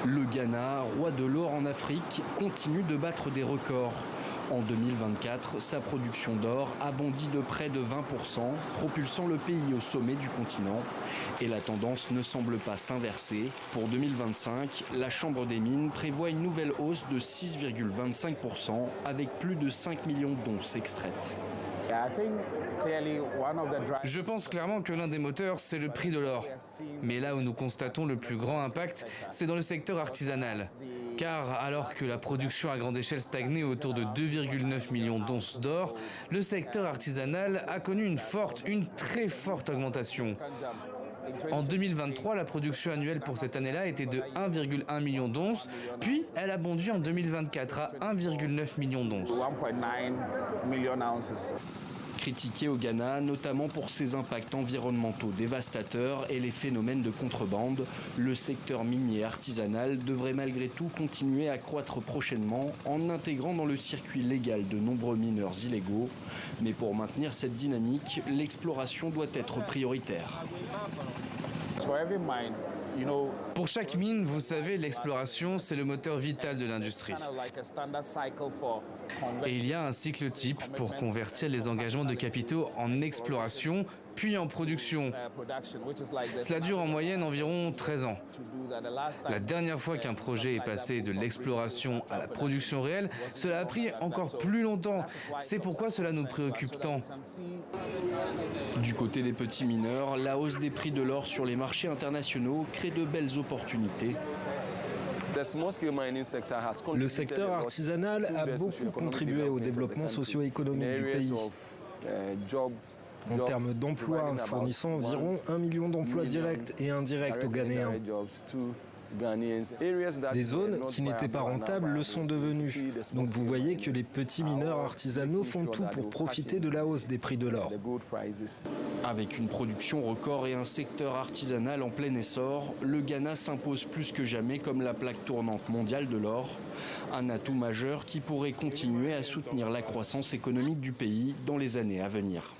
Le Ghana, roi de l'or en Afrique, continue de battre des records. En 2024, sa production d'or a bondi de près de 20%, propulsant le pays au sommet du continent. Et la tendance ne semble pas s'inverser. Pour 2025, la Chambre des mines prévoit une nouvelle hausse de 6,25% avec plus de 5 millions d'onces extraites. Je pense clairement que l'un des moteurs, c'est le prix de l'or. Mais là où nous constatons le plus grand impact, c'est dans le secteur artisanal. Car alors que la production à grande échelle stagnait autour de 2,9 millions d'onces d'or, le secteur artisanal a connu une très forte augmentation. En 2023, la production annuelle pour cette année-là était de 1,1 million d'onces, puis elle a bondi en 2024 à 1,9 million d'onces. Critiqué au Ghana, notamment pour ses impacts environnementaux dévastateurs et les phénomènes de contrebande, le secteur minier artisanal devrait malgré tout continuer à croître prochainement en intégrant dans le circuit légal de nombreux mineurs illégaux. Mais pour maintenir cette dynamique, l'exploration doit être prioritaire. Pour chaque mine, vous savez, l'exploration, c'est le moteur vital de l'industrie. Et il y a un cycle type pour convertir les engagements de capitaux en exploration, puis en production. Cela dure en moyenne environ 13 ans. La dernière fois qu'un projet est passé de l'exploration à la production réelle, cela a pris encore plus longtemps. C'est pourquoi cela nous préoccupe tant. Du côté des petits mineurs, la hausse des prix de l'or sur les marchés internationaux crée de belles opportunités. Le secteur artisanal a beaucoup contribué au développement socio-économique du pays. En termes d'emploi, fournissant environ 1 million d'emplois directs et indirects aux Ghanéens. Des zones qui n'étaient pas rentables le sont devenues. Donc vous voyez que les petits mineurs artisanaux font tout pour profiter de la hausse des prix de l'or. Avec une production record et un secteur artisanal en plein essor, le Ghana s'impose plus que jamais comme la plaque tournante mondiale de l'or. Un atout majeur qui pourrait continuer à soutenir la croissance économique du pays dans les années à venir.